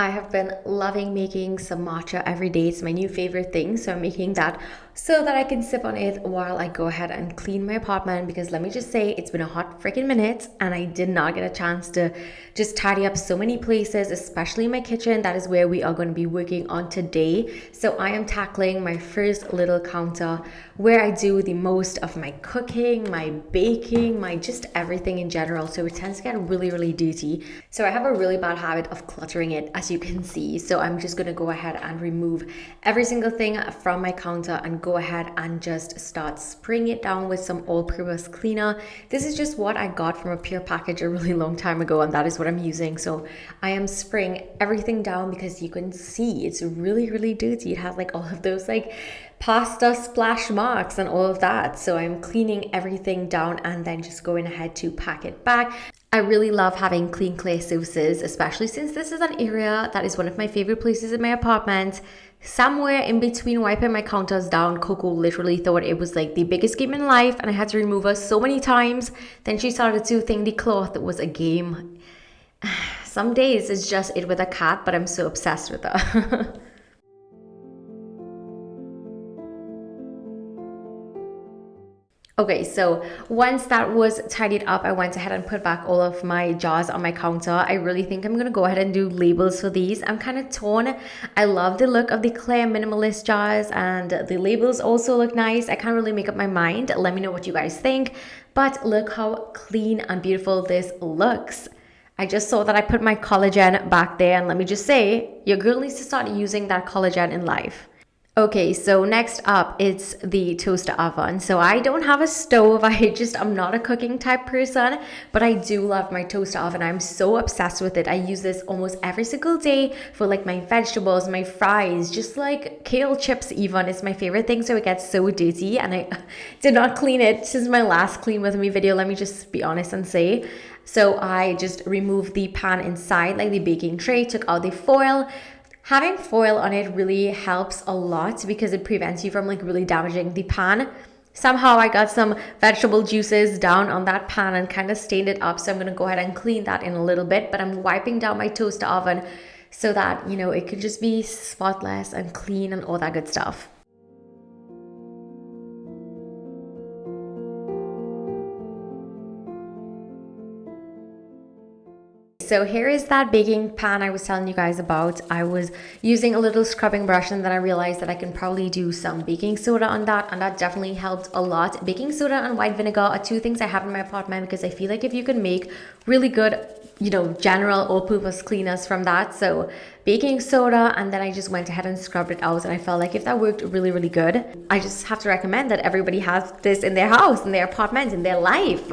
I have been loving making some matcha every day. It's my new favorite thing. So I'm making that so that I can sip on it while I go ahead and clean my apartment. Because let me just say, it's been a hot freaking minute and I did not get a chance to just tidy up so many places, especially my kitchen. That is where we are going to be working on today. So I am tackling my first little counter where I do the most of my cooking, my baking, my just everything in general. So it tends to get really, really dirty. So I have a really bad habit of cluttering it, as you can see. So I'm just gonna go ahead and remove every single thing from my counter and go ahead and just start spraying it down with some all-purpose cleaner. This is just what I got from a Pure package a really long time ago, and that is what I'm using. So I am spraying everything down because you can see it's really, really dirty. It has like all of those like pasta splash marks and all of that. So I'm cleaning everything down and then just going ahead to pack it back. I really love having clean clay surfaces, especially since this is an area that is one of my favorite places in my apartment. Somewhere in between wiping my counters down, Coco literally thought it was like the biggest game in life and I had to remove her so many times. Then she started to think the cloth was a game. Some days it's just it with a cat, but I'm so obsessed with her. Okay, so once that was tidied up, I went ahead and put back all of my jars on my counter. I really think I'm gonna go ahead and do labels for these. I'm kind of torn. I love the look of the clear minimalist jars and the labels also look nice. I can't really make up my mind. Let me know what you guys think. But look how clean and beautiful this looks. I just saw that I put my collagen back there, and let me just say, your girl needs to start using that collagen in life. Okay, so next up, it's the toaster oven. So I don't have a stove. I'm not a cooking type person, but I do love my toaster oven. I'm so obsessed with it. I use this almost every single day for like my vegetables, my fries, just like kale chips even. It's my favorite thing. So it gets so dirty and I did not clean it since my last clean with me video. Let me just be honest and say. So I just removed the pan inside, like the baking tray, took out the foil. Having foil on it really helps a lot because it prevents you from like really damaging the pan. Somehow I got some vegetable juices down on that pan and kind of stained it up. So I'm going to go ahead and clean that in a little bit, but I'm wiping down my toaster oven so that, it could just be spotless and clean and all that good stuff. So here is that baking pan I was telling you guys about. I was using a little scrubbing brush and then I realized that I can probably do some baking soda on that, and that definitely helped a lot. Baking soda and white vinegar are two things I have in my apartment because I feel like if you can make really good, general all-purpose cleaners from that. So baking soda, and then I just went ahead and scrubbed it out and I felt like if that worked really, really good. I just have to recommend that everybody has this in their house, in their apartment, in their life.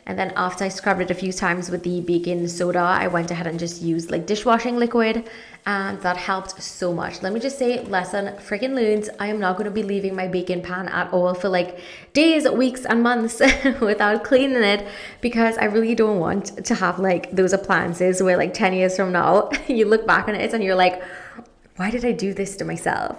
And then after I scrubbed it a few times with the baking soda, I went ahead and just used like dishwashing liquid, and that helped so much. Let me just say, lesson freaking learned. I am not going to be leaving my baking pan at all for like days, weeks, and months without cleaning it, because I really don't want to have like those appliances where like 10 years from now, you look back on it and you're like, why did I do this to myself?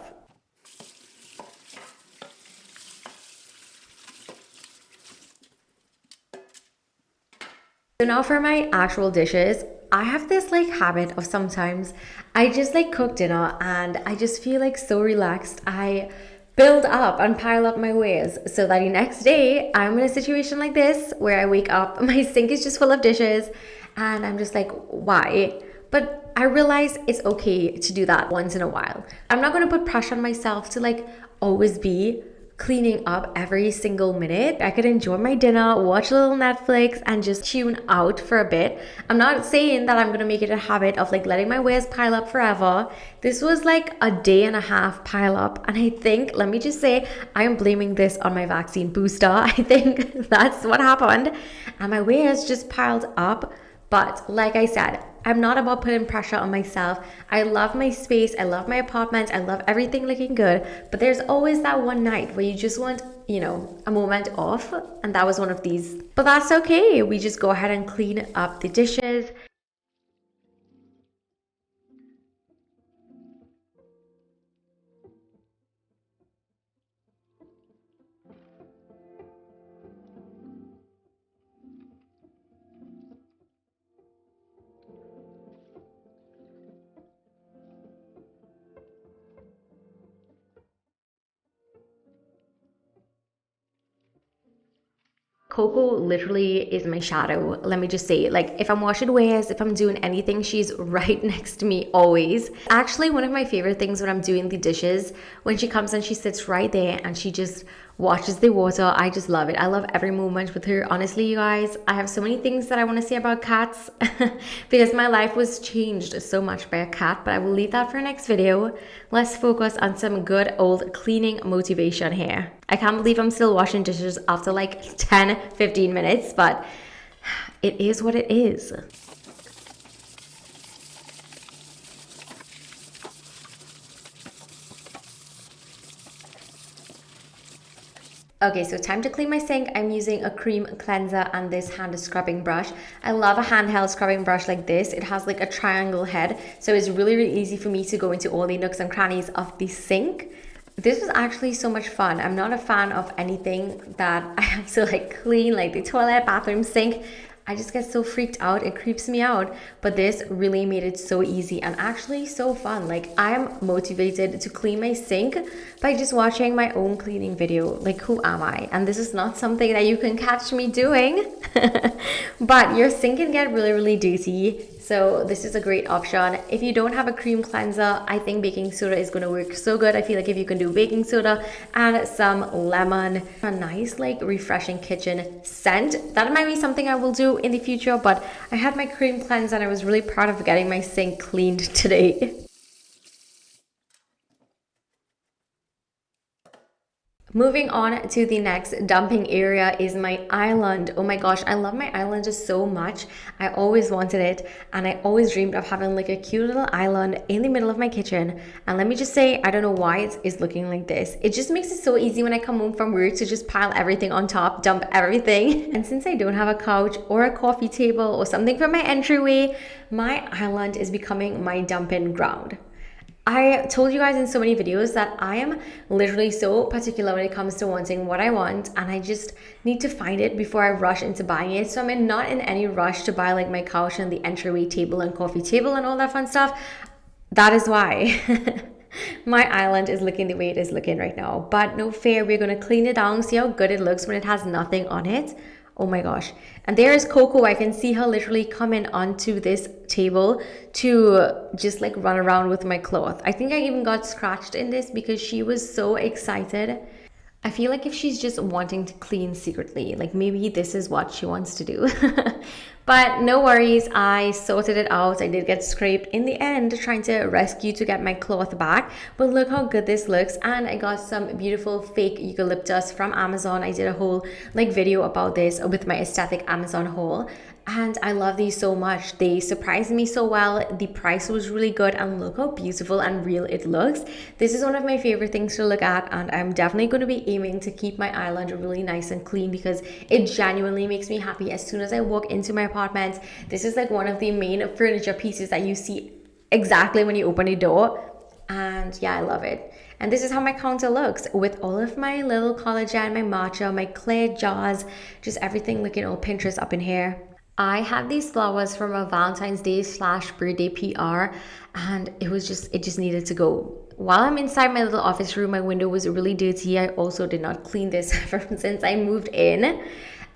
So now for my actual dishes, I have this like habit of sometimes I just like cook dinner and I just feel like so relaxed. I build up and pile up my wares so that the next day I'm in a situation like this where I wake up, my sink is just full of dishes and I'm just like, why? But I realize it's okay to do that once in a while. I'm not going to put pressure on myself to like always be cleaning up every single minute. I could enjoy my dinner, watch a little Netflix, and just tune out for a bit. I'm not saying that I'm gonna make it a habit of like letting my wares pile up forever. This was like a day and a half pile up, and I think, let me just say, I am blaming this on my vaccine booster. I think that's what happened, and my wares just piled up. But like I said, I'm not about putting pressure on myself. I love my space. I love my apartment. I love everything looking good. But there's always that one night where you just want, a moment off. And that was one of these. But that's okay. We just go ahead and clean up the dishes. Coco literally is my shadow. Let me just say, like, if I'm washing wares, if I'm doing anything, she's right next to me always. Actually, one of my favorite things when I'm doing the dishes, when she comes and she sits right there and she just watches the water. I just love it. I love every moment with her. Honestly, you guys, I have so many things that I want to say about cats because my life was changed so much by a cat, but I will leave that for next video. Let's focus on some good old cleaning motivation here. I can't believe I'm still washing dishes after like 10-15 minutes, but it is what it is. Okay, so time to clean my sink. I'm using a cream cleanser and this hand scrubbing brush. I love a handheld scrubbing brush like this. It has like a triangle head, so it's really, really easy for me to go into all the nooks and crannies of the sink. This was actually so much fun. I'm not a fan of anything that I have to like clean, like the toilet, bathroom, sink. I just get so freaked out. It creeps me out. But this really made it so easy and actually so fun. Like, I'm motivated to clean my sink by just watching my own cleaning video. Like, who am I? And this is not something that you can catch me doing. But your sink can get really, really dirty. So this is a great option. If you don't have a cream cleanser, I think baking soda is going to work so good. I feel like if you can do baking soda and some lemon, a nice like refreshing kitchen scent, that might be something I will do in the future. But I had my cream cleanser and I was really proud of getting my sink cleaned today. Moving on to the next dumping area is my island. Oh my gosh, I love my island just so much. I always wanted it and I always dreamed of having like a cute little island in the middle of my kitchen. And let me just say, I don't know why it is looking like this. It just makes it so easy when I come home from work to just pile everything on top, dump everything. And since I don't have a couch or a coffee table or something for my entryway, my island is becoming my dumping ground. I told you guys in so many videos that I am literally so particular when it comes to wanting what I want, and I just need to find it before I rush into buying it. So I'm not in any rush to buy like my couch and the entryway table and coffee table and all that fun stuff. That is why my island is looking the way it is looking right now. But no fear, we're going to clean it down, see how good it looks when it has nothing on it. Oh my gosh. And there is Coco. I can see her literally coming onto this table to just like run around with my cloth. I think I even got scratched in this because she was so excited. I feel like if she's just wanting to clean secretly, like maybe this is what she wants to do. But no worries, I sorted it out. I did get scraped in the end trying to rescue to get my cloth back. But look how good this looks. And I got some beautiful fake eucalyptus from Amazon. I did a whole like video about this with my aesthetic Amazon haul. And I love these so much. They surprised me so well. The price was really good and look how beautiful and real it looks. This is one of my favorite things to look at, and I'm definitely going to be aiming to keep my island really nice and clean because it genuinely makes me happy. As soon as I walk into my apartment, this is like one of the main furniture pieces that you see exactly when you open a door. And yeah, I love it. And this is how my counter looks with all of my little collagen, my matcha, my clay jars, just everything looking all Pinterest up in here. I had these flowers from a Valentine's Day / birthday PR, and it just needed to go. While I'm inside my little office room, my window was really dirty. I also did not clean this since I moved in.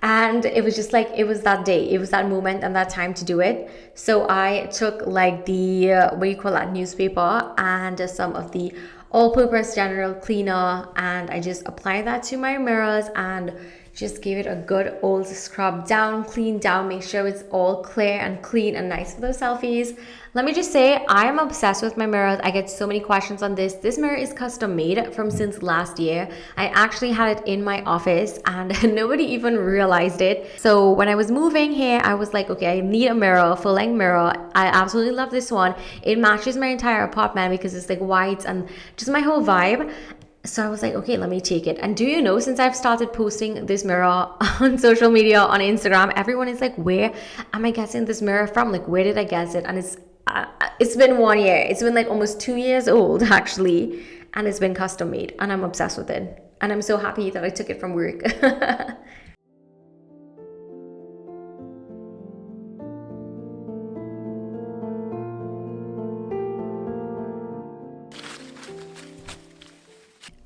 And it was just like, it was that day, it was that moment and that time to do it. So I took like the, what do you call that, newspaper and some of the all-purpose general cleaner, and I just applied that to my mirrors and just give it a good old scrub down, clean down, make sure it's all clear and clean and nice for those selfies. Let me just say, I am obsessed with my mirrors. I get so many questions on this. This mirror is custom made from since last year. I actually had it in my office and nobody even realized it. So when I was moving here, I was like, okay, I need a mirror, full length mirror. I absolutely love this one. It matches my entire apartment because it's like white and just my whole vibe. So I was like, okay, let me take it. And do you know, since I've started posting this mirror on social media, on Instagram, everyone is like, where am I getting this mirror from? Like, where did I get it? And it's been 1 year. It's been like almost 2 years old, actually. And it's been custom made. And I'm obsessed with it. And I'm so happy that I took it from work.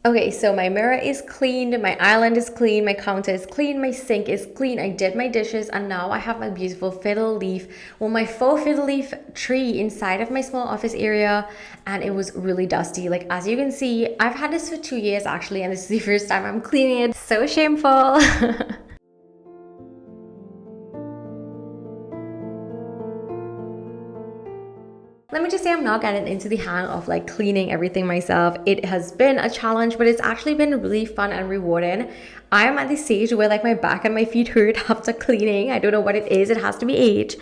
Okay, so my mirror is cleaned, my island is clean, my counter is clean, my sink is clean. I did my dishes, and now I have my beautiful fiddle leaf, well, my faux fiddle leaf tree inside of my small office area, and it was really dusty. Like, as you can see, I've had this for 2 years actually, and this is the first time I'm cleaning it. So shameful. Let me just say I'm not getting into the hang of like cleaning everything myself. It has been a challenge, but it's actually been really fun and rewarding. I am at the stage where like my back and my feet hurt after cleaning. I don't know what it is. It has to be age.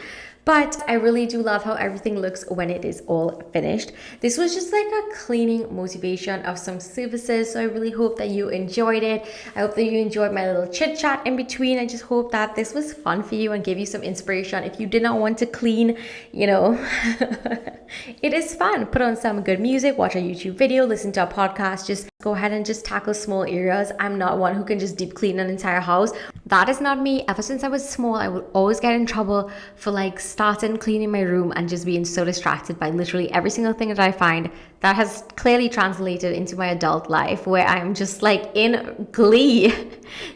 But I really do love how everything looks when it is all finished. This was just like a cleaning motivation of some services. So I really hope that you enjoyed it. I hope that you enjoyed my little chit chat in between. I just hope that this was fun for you and gave you some inspiration. If you did not want to clean, you know, it is fun. Put on some good music, watch a YouTube video, listen to a podcast, just go ahead and just tackle small areas. I'm not one who can just deep clean an entire house. That is not me. Ever since I was small, I would always get in trouble for like starting cleaning my room and just being so distracted by literally every single thing that I find. That has clearly translated into my adult life, where I'm just like in glee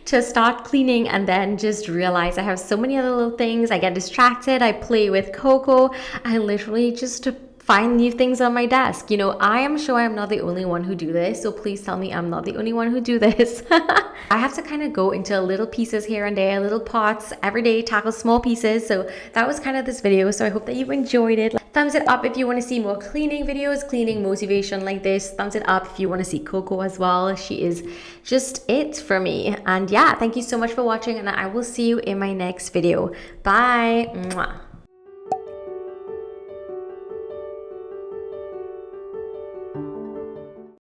to start cleaning and then just realize I have so many other little things. I get distracted. I play with Coco. I literally just find new things on my desk. You know, I am sure I'm not the only one who do this, so please tell me I'm not the only one who do this. I have to kind of go into little pieces here and there, little parts every day, tackle small pieces. So that was kind of this video, so I hope that you enjoyed it. Thumbs it up if you want to see more cleaning videos, cleaning motivation like this. Thumbs it up if you want to see Coco as well. She is just it for me. And yeah, thank you so much for watching, and I will see you in my next video. Bye. Mwah.